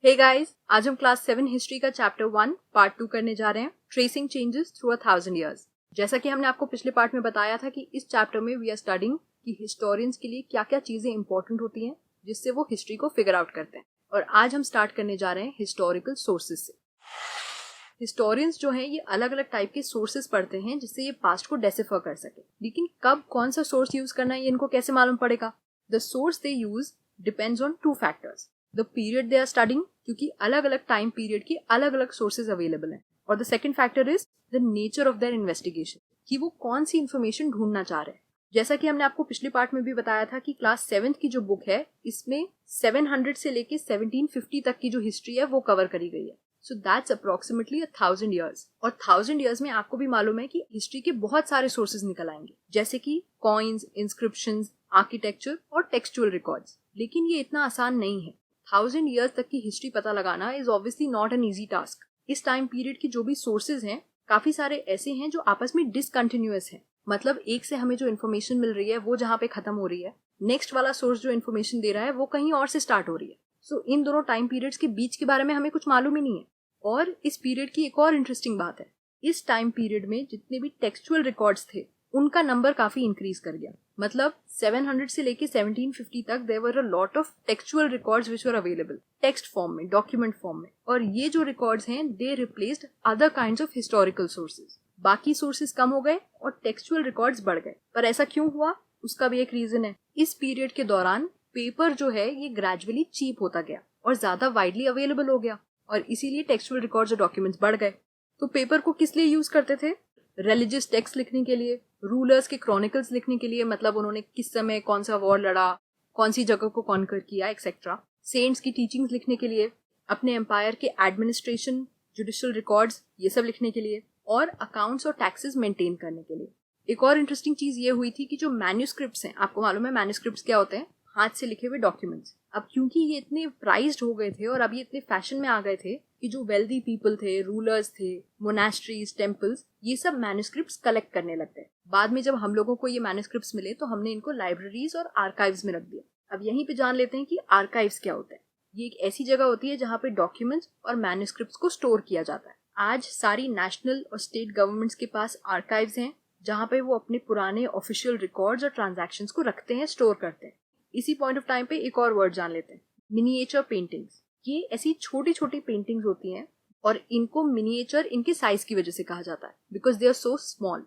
Hey guys, आज हम class 7 history का चैप्टर 1 पार्ट 2 करने जा रहे हैं, ट्रेसिंग चेंजेस थ्रू 1000 इयर्स। जैसा कि हमने आपको पिछले पार्ट में बताया था कि इस चैप्टर में वी आर स्टडिंग कि हिस्टोरियंस के लिए क्या क्या चीजें इंपॉर्टेंट होती हैं जिससे वो हिस्ट्री को फिगर आउट करते हैं। और आज हम स्टार्ट करने जा रहे हैं हिस्टोरिकल सोर्सेज से। हिस्टोरियंस जो हैं ये अलग अलग टाइप के सोर्सेज पढ़ते हैं जिससे ये पास्ट को डेसिफर कर सके, लेकिन कब कौन सा सोर्स यूज करना है ये इनको कैसे मालूम पड़ेगा। The source they use depends on 2 factors, the period they are studying, क्योंकि अलग अलग टाइम पीरियड की अलग अलग सोर्सेज अवेलेबल हैं, और the second factor is the nature of their investigation, कि वो कौन सी इन्फॉर्मेशन ढूंढना चाह रहे हैं। जैसा कि हमने आपको पिछले पार्ट में भी बताया था कि क्लास 7th की जो बुक है इसमें 700 से लेके 1750 तक की जो हिस्ट्री है वो कवर करी गई है। So that's approximately 1000 years. और 1000 ईयर्स में आपको भी मालूम है कि हिस्ट्री के बहुत सारे सोर्सेज निकल आएंगे, जैसे कि कॉइन्स, इंस्क्रिप्शंस, आर्किटेक्चर और टेक्सचुअल रिकॉर्ड्स। लेकिन ये इतना आसान नहीं है। 1000 ईयर्स तक की हिस्ट्री पता लगाना is obviously not an easy task. इस टाइम पीरियड की जो भी सोर्सेज हैं काफी सारे ऐसे हैं जो आपस में डिसकंटिन्यूअस हैं, मतलब एक से हमें जो इन्फॉर्मेशन मिल रही है वो जहाँ पे खत्म हो रही है, नेक्स्ट वाला सोर्स जो इन्फॉर्मेशन दे रहा है वो कहीं और से स्टार्ट हो रही है। सो इन दोनों टाइम पीरियड्स के बीच के बारे में हमें कुछ मालूम ही नहीं है। और इस पीरियड की एक और इंटरेस्टिंग बात है, इस टाइम पीरियड में जितने भी टेक्सचुअल रिकॉर्ड्स थे उनका नंबर काफी इंक्रीज कर गया। मतलब 700 से लेके 1750 तक there were a lot of textual records which were available text form में, डॉक्यूमेंट फॉर्म में, और ये जो रिकॉर्ड्स हैं they replaced other kinds of historical sources. बाकी सोर्सेज कम हो गए और टेक्सचुअल रिकॉर्ड्स बढ़ गए। पर ऐसा क्यों हुआ उसका भी एक रीजन है। इस पीरियड के दौरान पेपर जो है ये ग्रेजुअली चीप होता गया और ज्यादा वाइडली अवेलेबल हो गया, और इसीलिए टेक्सचुअल रिकॉर्ड्स और डॉक्यूमेंट्स बढ़ गए। तो पेपर को किस लिए यूज करते थे? रिलीजियस टेक्स्ट लिखने के लिए, रूलर्स के क्रॉनिकल्स लिखने के लिए, मतलब उन्होंने किस समय कौन सा वॉर लड़ा, कौन सी जगह को कॉन्कर किया, एक्सेट्रा। सेंट्स की टीचिंग्स लिखने के लिए, अपने एम्पायर के एडमिनिस्ट्रेशन, जुडिशियल रिकॉर्ड्स ये सब लिखने के लिए, और अकाउंट्स और टैक्सेस मेंटेन करने के लिए। एक और इंटरेस्टिंग चीज ये हुई थी कि जो मैन्यूस्क्रिप्ट्स हैं, आपको मालूम है मैन्यूस्क्रिप्ट्स क्या होते हैं? हाथ से लिखे हुए डॉक्यूमेंट्स। अब क्योंकि ये इतने प्राइज्ड हो गए थे और अब ये इतने फैशन में आ गए थे कि जो वेल्दी पीपल थे, रूलर्स थे, मोनास्ट्रीज, टेम्पल्स, ये सब मैन्यूस्क्रिप्ट्स कलेक्ट करने लगते हैं। बाद में जब हम लोगों को ये मैन्यूस्क्रिप्ट्स मिले तो हमने इनको लाइब्रेरीज और आर्काइव्स में रख दिया। अब यहीं पे जान लेते हैं कि आर्काइव्स क्या होता है। ये एक ऐसी जगह होती है जहाँ पे डॉक्यूमेंट्स और मैन्यूस्क्रिप्ट्स को स्टोर किया जाता है। आज सारी नेशनल और स्टेट गवर्नमेंट्स के पास आर्काइव्स हैं जहाँ पे वो अपने पुराने ऑफिशियल रिकॉर्ड्स और ट्रांजैक्शंस को रखते हैं, स्टोर करते हैं। इसी पॉइंट ऑफ टाइम पे एक और वर्ड जान लेते हैं, मिनिएचर पेंटिंग्स। ये ऐसी छोटी छोटी पेंटिंग्स होती हैं और इनको मिनिएचर इनके साइज की वजह से कहा जाता है, because they are so small.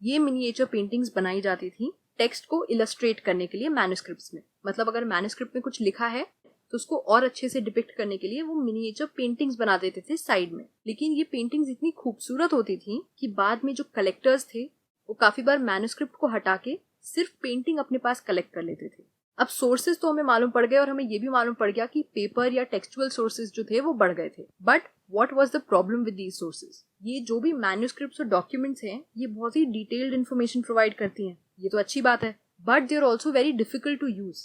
ये मिनिएचर पेंटिंग्स बनाई जाती थी टेक्स्ट को इलस्ट्रेट करने के लिए मैन्यूस्क्रिप्ट्स में। मतलब अगर मैन्यूस्क्रिप्ट में कुछ लिखा है तो उसको और अच्छे से डिपिक्ट करने के लिए वो मिनिएचर पेंटिंग्स बना देते थे साइड में। लेकिन ये पेंटिंग्स इतनी खूबसूरत होती थी कि बाद में जो कलेक्टर्स थे वो काफी बार मैन्यूस्क्रिप्ट को हटा के सिर्फ पेंटिंग अपने पास कलेक्ट कर लेते थे। अब सोर्सेज तो हमें मालूम पड़ गए और हमें ये भी मालूम पड़ गया कि पेपर या टेक्सचुअल सोर्सेज जो थे वो बढ़ गए थे। But what was the problem with these sources? ये जो भी मैन्यूस्क्रिप्ट्स और डॉक्यूमेंट्स हैं ये बहुत ही डिटेल्ड इन्फॉर्मेशन प्रोवाइड करती हैं, ये तो अच्छी बात है, but they are also very difficult to use.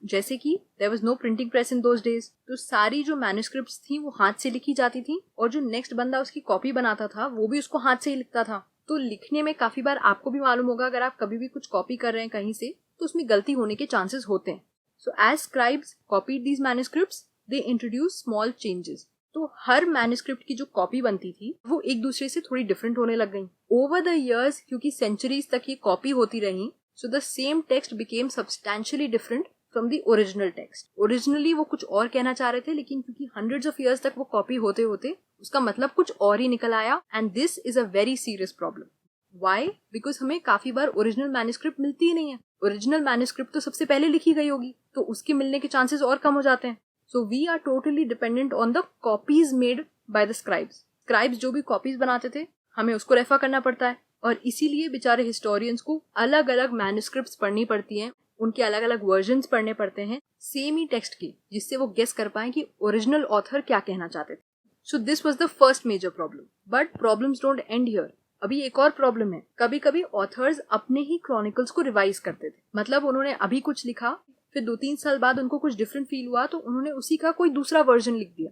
जैसे कि there was no printing press in those days, तो सारी जो मैन्यूस्क्रिप्ट्स थी वो हाथ से लिखी जाती थी, और जो नेक्स्ट बंदा उसकी कॉपी बनाता था वो भी उसको हाथ से ही लिखता था। तो लिखने में काफी बार आपको भी मालूम होगा, अगर आप कभी भी कुछ कॉपी कर रहे हैं कहीं से तो उसमें गलती होने के चांसेस होते हैं। So as scribes copied these manuscripts, they introduced small changes. तो हर मैन्यूस्क्रिप्ट की जो कॉपी बनती थी वो एक दूसरे से थोड़ी डिफरेंट होने लग गई ओवर द इयर्स, क्योंकि सेंचुरीज तक ये कॉपी होती रही। So the same text became substantially different from the original text. Originally वो कुछ और कहना चाह रहे थे, लेकिन क्योंकि हंड्रेड्स ऑफ इयर्स तक वो कॉपी होते होते उसका मतलब कुछ और ही निकल आया, and this is a very serious problem. Why? Because हमें काफी बार ओरिजिनल मैन्यूस्क्रिप्ट मिलती ही नहीं है। ओरिजिनल मैन्यूस्क्रिप्ट तो सबसे पहले लिखी गई होगी, तो उसके मिलने के चांसेस और कम हो जाते हैं। So we are totally dependent on the copies made by the scribes. Scribes जो भी कॉपीज बनाते थे हमें उसको रेफर करना पड़ता है, और इसीलिए बेचारे हिस्टोरियंस को अलग अलग मैन्यूस्क्रिप्ट्स पढ़नी पड़ती हैं, उनके अलग अलग वर्जन्स पढ़ने पड़ते हैं सेम ही टेक्स्ट के, जिससे वो गेस कर पाए कि ओरिजिनल ऑथर क्या कहना चाहते थे। So this was the first major problem. But problems don't end here. अभी एक और प्रॉब्लम है, कभी कभी ऑथर्स अपने ही क्रॉनिकल्स को रिवाइज करते थे। मतलब उन्होंने अभी कुछ लिखा, फिर 2-3 साल बाद उनको कुछ डिफरेंट फील हुआ तो उन्होंने उसी का कोई दूसरा वर्जन लिख दिया।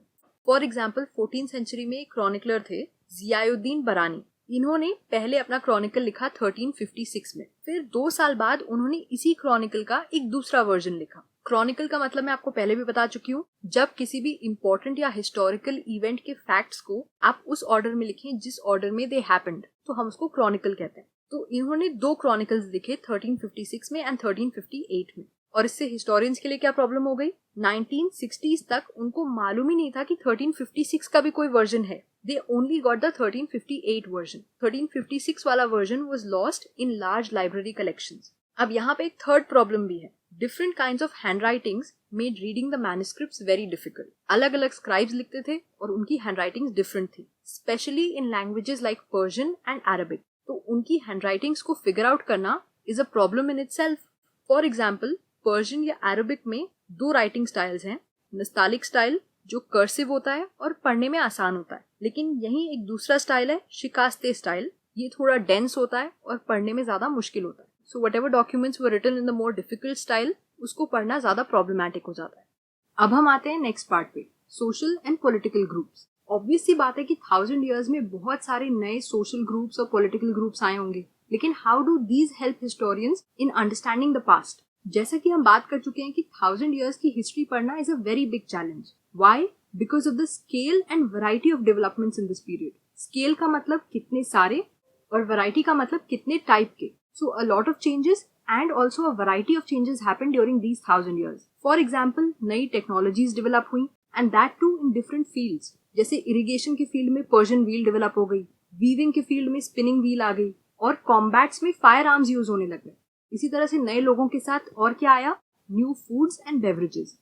फॉर एग्जाम्पल 14th सेंचुरी में एक क्रॉनिकलर थे जियाउद्दीन बरानी। इन्होंने पहले अपना क्रॉनिकल लिखा 1356 में, फिर 2 साल बाद उन्होंने इसी क्रॉनिकल का एक दूसरा वर्जन लिखा। क्रॉनिकल का मतलब मैं आपको पहले भी बता चुकी हूँ, जब किसी भी इम्पोर्टेंट या हिस्टोरिकल इवेंट के फैक्ट्स को आप उस ऑर्डर में लिखें जिस ऑर्डर में दे हैपेंड, तो हम उसको क्रॉनिकल कहते हैं। तो इन्होंने 2 क्रॉनिकल्स लिखे 1356 में एंड 1358 में। और इससे हिस्टोरियंस के लिए क्या प्रॉब्लम हो गई, 1960s तक उनको मालूम ही नहीं था कि 1356 का भी कोई वर्जन है। They only got the 1358 version. 1356 वाला version was lost in large library collections. अब यहाँ पे एक थर्ड प्रॉब्लम भी है। Different kinds of handwritings made reading the manuscripts very difficult. अलग अलग स्क्राइब्स लिखते थे और उनकी हैंडराइटिंग्स डिफरेंट थी, specially in languages like Persian and Arabic. तो उनकी हैंडराइटिंग्स को फिगर आउट करना is a problem in itself. For example, Persian या अरबिक में 2 राइटिंग स्टाइल्स हैं, नस्तालिक स्टाइल जो कर्सिव होता है और पढ़ने में आसान होता है, लेकिन यही एक दूसरा स्टाइल है शिकास्ते स्टाइल। ये थोड़ा डेंस होता है और पढ़ने में ज्यादा मुश्किल होता है। So whatever documents were written in the more difficult style, उसको पढ़ना ज्यादा प्रॉब्लमैटिक हो जाता है। अब हम आते हैं नेक्स्ट पार्ट पे, social and political groups. Obvious सी बात है कि 1000 years में बहुत सारे नए सोशल ग्रुप्स और पॉलिटिकल ग्रुप्स आए होंगे, लेकिन how do these help historians in understanding the past? जैसा कि हम बात कर चुके हैं कि 1000 years की हिस्ट्री पढ़ना is a very big challenge. Why? Because of the scale and variety of developments in this period. Scale का मतलब कितने सारे और वैरायटी का मतलब कितने टाइप के। So a lot of changes and also a variety of changes happened during these 1000 years. For example, नई technologies develop हुई and that too in different fields. जैसे irrigation के फील्ड में Persian wheel develop हो गई, weaving के field में spinning wheel आ गई और combats में fire arms यूज होने लग गए। इसी तरह से नए लोगों के साथ और क्या आया? New foods and beverages.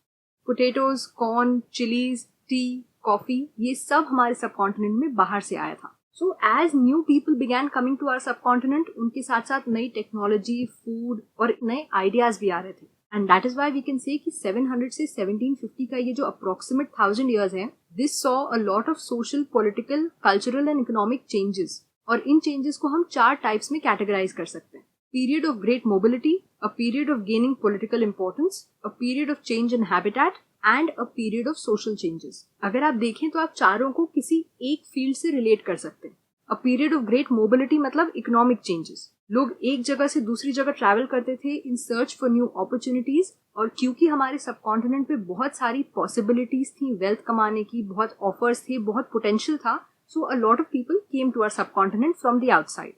Potatoes, corn, chilies, tea, coffee, ये सब हमारे सबकॉन्टिनेंट में बाहर से आया था। So as new people began coming to our subcontinent, उनके साथ साथ नई टेक्नोलॉजी, फूड और नए आइडियाज भी आ रहे थे। And that is why we can say कि 700 से 1750 का ये जो अप्रोक्सीमेट 1000 years है, this saw a lot of social, political, cultural and economic changes. और इन चेंजेस को हम 4 टाइप्स में कैटेगराइज कर सकते हैं। Period of great mobility, a period of gaining political importance, a period of change in habitat and a period of social changes. अगर आप देखें तो आप चारों को किसी एक फील्ड से रिलेट कर सकते हैं। अ पीरियड ऑफ ग्रेट मोबिलिटी मतलब इकोनॉमिक चेंजेस। लोग एक जगह से दूसरी जगह ट्रैवल करते थे in search for new opportunities, और क्योंकि हमारे सबकॉन्टिनेंट पे बहुत सारी पॉसिबिलिटीज थी वेल्थ कमाने की, बहुत ऑफर्स थे, बहुत पोटेंशियल था, so a lot of people came to our subcontinent from the outside.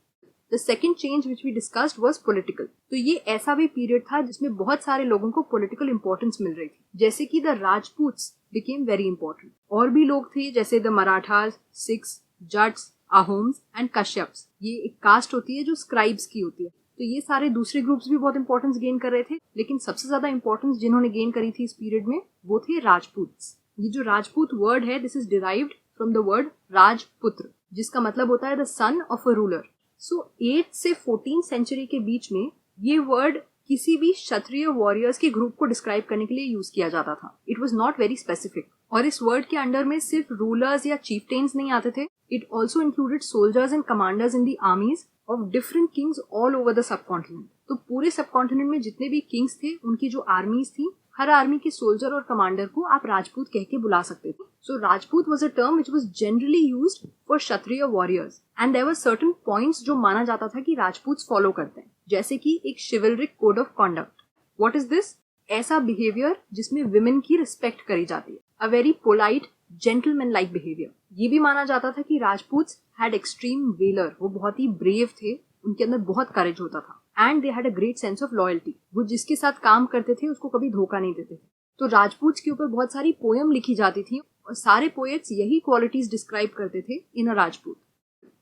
The second change which we discussed was political. तो ये ऐसा भी पीरियड था जिसमें बहुत सारे लोगों को पॉलिटिकल इंपॉर्टेंस मिल रही थी, जैसे कि the Rajputs became very important. और भी लोग थे जैसे द मराठास, सिख्स, जट्स, अहोम्स एंड कश्यप्स। ये एक कास्ट होती है जो स्क्राइब्स की होती है। तो ये सारे दूसरे ग्रुप्स भी बहुत इंपॉर्टेंस गेन कर रहे थे, लेकिन सबसे ज्यादा इंपॉर्टेंस जिन्होंने गेन करी थी इस पीरियड में वो थे राजपूत्स। ये जो राजपूत वर्ड है, this is derived from the word राजपुत्र, जिसका मतलब होता है the son of a ruler. So 8th से 14th सेंचुरी के बीच में ये वर्ड किसी भी क्षत्रिय वॉरियर्स के ग्रुप को डिस्क्राइब करने के लिए यूज किया जाता था। It was not very specific. और इस वर्ड के अंडर में सिर्फ रूलर्स या चीफटेन्स नहीं आते थे, it also included soldiers and commanders in the armies of different Kings all over the subcontinent. तो पूरे सबकॉन्टिनेंट में जितने भी किंग्स थे, उनकी जो आर्मीज थी, हर आर्मी के सोल्जर और कमांडर को आप राजपूत कह के बुला सकते थे। So Rajput was a term which was generally used for Kshatriya warriors and there were certain points जो माना जाता था कि राजपूत फॉलो करते हैं, जैसे कि एक chivalric code of conduct. What is this? ऐसा बिहेवियर जिसमें विमेन की रिस्पेक्ट करी जाती है, a very polite gentleman like behaviour. ये भी माना जाता था कि राजपूत्स हैड एक्सट्रीम वेलर, वो बहुत ही ब्रेव थे, उनके अंदर बहुत करेज होता था। And they had a great sense of loyalty, वो जिसके साथ काम करते थे उसको कभी धोखा नहीं देते थे। तो राजपूत्स के ऊपर बहुत सारी पोयम लिखी जाती थी और सारे पोएट्स यही क्वालिटीज डिस्क्राइब करते थे in a Rajput.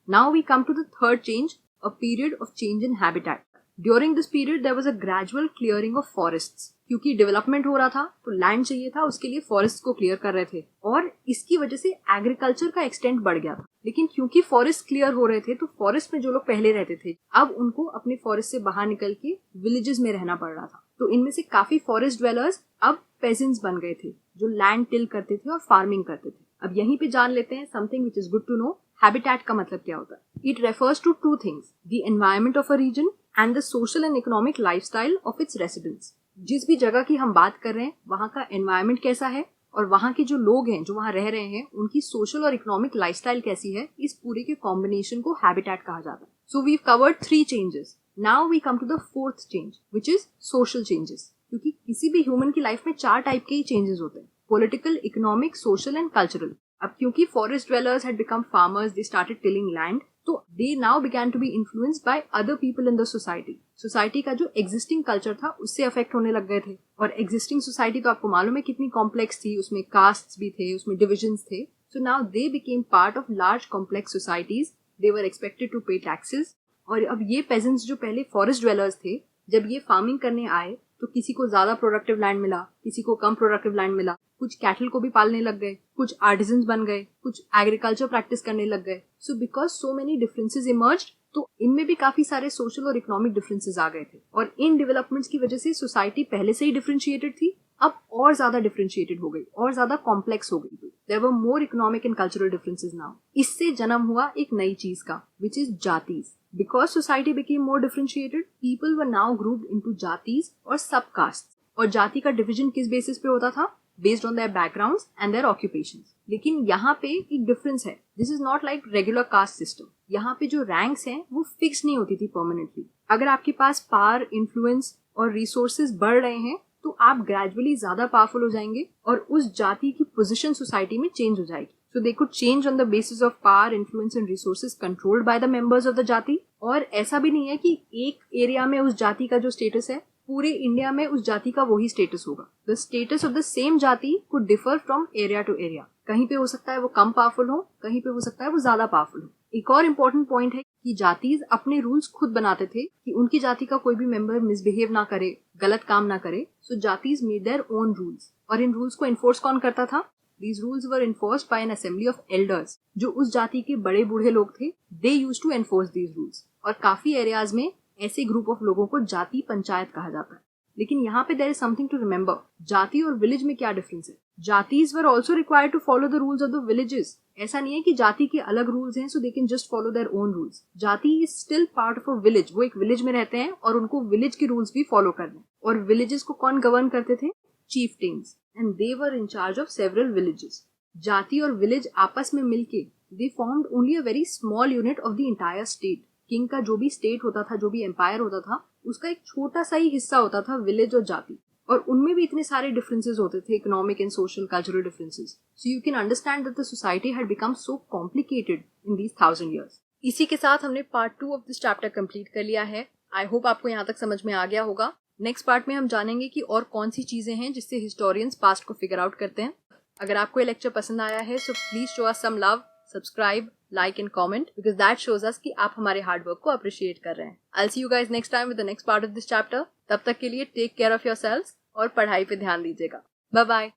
Now we come to the third change, a period of change in habitat. During this period there was a gradual clearing of forests. क्योंकि डेवलपमेंट हो रहा था तो लैंड चाहिए था, उसके लिए फॉरेस्ट को क्लियर कर रहे थे और इसकी वजह से एग्रीकल्चर का एक्सटेंट बढ़ गया था। लेकिन क्योंकि फॉरेस्ट क्लियर हो रहे थे तो फॉरेस्ट में जो लोग पहले रहते थे, अब उनको अपने फॉरेस्ट से बाहर निकल के विलेजेस में रहना पड़ रहा था। तो इनमें से काफी फॉरेस्ट ड्वेलर्स अब पेजेंट्स बन गए थे, जो लैंड टिल करते थे और फार्मिंग करते थे। अब यहीं पे जान लेते हैं something which is good to know. Habitat का मतलब क्या होता है? It refers to 2 things, the environment of a region and the social and economic lifestyle of its residents. जिस भी जगह की हम बात कर रहे हैं वहां का एनवायरमेंट कैसा है और वहां के जो लोग हैं जो वहां रह रहे हैं उनकी सोशल और इकोनॉमिक लाइफस्टाइल कैसी है, इस पूरे के कॉम्बिनेशन को हैबिटेट कहा जाता है। So we covered 3 changes, now we come to the fourth change which is social changes, क्योंकि किसी भी ह्यूमन की लाइफ में 4 टाइप के ही चेंजेस होते हैं, political, economic, social and cultural. अब क्योंकि forest dwellers had become farmers, they started tilling land, तो they now began to be influenced by other people in the society. Society का जो एग्जिस्टिंग कल्चर था उससे अफेक्ट होने लग गए थे। और एग्जिस्टिंग सोसाइटी तो आपको मालूम है कितनी कॉम्प्लेक्स थी, उसमें कास्ट्स भी थे, उसमें डिविजन्स थे। So now they became part of large complex societies, they were expected to pay taxes. और अब ये पेजेंट्स जो पहले फॉरेस्ट ड्वेलर्स थे, जब ये फार्मिंग करने आए तो किसी को ज्यादा प्रोडक्टिव लैंड मिला, किसी को कम प्रोडक्टिव लैंड मिला, कुछ कैटल को भी पालने लग गए, कुछ आर्टिजन्स बन गए, कुछ एग्रीकल्चर प्रैक्टिस करने लग गए। So because so many differences emerged, तो इनमें भी काफी सारे सोशल और इकोनॉमिक डिफरेंसेस आ गए थे। और इन डेवलपमेंट्स की वजह से सोसाइटी पहले से ही डिफरेंशिएटेड थी, अब और ज्यादा डिफरेंशिएटेड हो गई और ज्यादा कॉम्प्लेक्स हो गई। There were more economic and cultural differences now. इससे जन्म हुआ एक नई चीज का, विच इज जातीज। Because society became more differentiated, people were now grouped into जातीज और सब कास्ट। और जाति का डिवीजन किस बेसिस पे होता था? Based on their backgrounds and their occupations। लेकिन यहाँ पे एक डिफरेंस है, this is not like regular caste system. यहाँ पे जो रैंक्स हैं वो फिक्स नहीं होती थी परमानेंटली। अगर आपके पास पावर, इन्फ्लुएंस और रिसोर्सेज बढ़ रहे हैं तो आप ग्रेजुअली ज्यादा पावरफुल हो जाएंगे और उस जाति की पोजीशन सोसाइटी में चेंज हो जाएगी। So they could change on the basis of power, influence and resources controlled by the members of the जाति। और ऐसा भी नहीं है कि एक एरिया में उस जाति का जो स्टेटस है पूरे इंडिया में उस जाति का वही स्टेटस होगा। The status of the same जाति could differ from area to area। कहीं पे हो सकता है वो कम पावरफुल हो, कहीं पे हो सकता है वो ज्यादा पावरफुल हो। एक और इम्पोर्टेंट पॉइंट है कि जातीज अपने रूल्स खुद बनाते थे कि उनकी जाति का कोई भी मेंबर मिसबिहेव ना करे, गलत काम ना करे। सो जातीज मेड देयर ओन रूल्स। और इन रूल्स को इन्फोर्स कौन करता था? These rules were enforced by an assembly of elders। जो उस जाति के बड़े बूढ़े लोग थे, they used to enforce these rules। और काफी एरियाज में ऐसे ग्रुप ऑफ लोगों को जाति पंचायत कहा जाता है। लेकिन यहाँ पे there is something to remember। जाति और विलेज में क्या डिफरेंस है? जातीज were also required to follow the rules of the villages। ऐसा नहीं है कि जाति के अलग रूल्स हैं so they can just follow their own rules। जाति is still part of a village। वो एक विलेज में रहते हैं और उनको विलेज के रूल्स भी फॉलो करने। और विलेजेस को कौन गवर्न करते थे? chieftains, and they were in charge of several villages। जाति और विलेज आपस में मिलके they formed only a very small unit of the entire state। King का जो भी स्टेट होता था, जो भी एम्पायर होता था, उसका एक छोटा सा ही हिस्सा होता था विलेज और जाति। और उनमें भी इतने सारे डिफरेंसेस होते थे, economic and social cultural differences. So you can understand that the society had become so complicated in these 1000 years। इसी के साथ हमने part 2 of this chapter complete कर लिया है। आई होप आपको यहाँ तक समझ में आ गया होगा। नेक्स्ट पार्ट में हम जानेंगे कि और कौन सी चीजें हैं जिससे हिस्टोरियंस पास्ट को फिगर आउट करते हैं। अगर आपको ये लेक्चर पसंद आया है so please show us some love, subscribe, like and comment, because that shows us कि आप हमारे हार्ड वर्क को अप्रिशिएट कर रहे हैं। I will see you guys next time with the next part of this chapter. तब तक के लिए टेक केयर ऑफ योरसेल्व्स और पढ़ाई पे ध्यान दीजिएगा। Bye bye.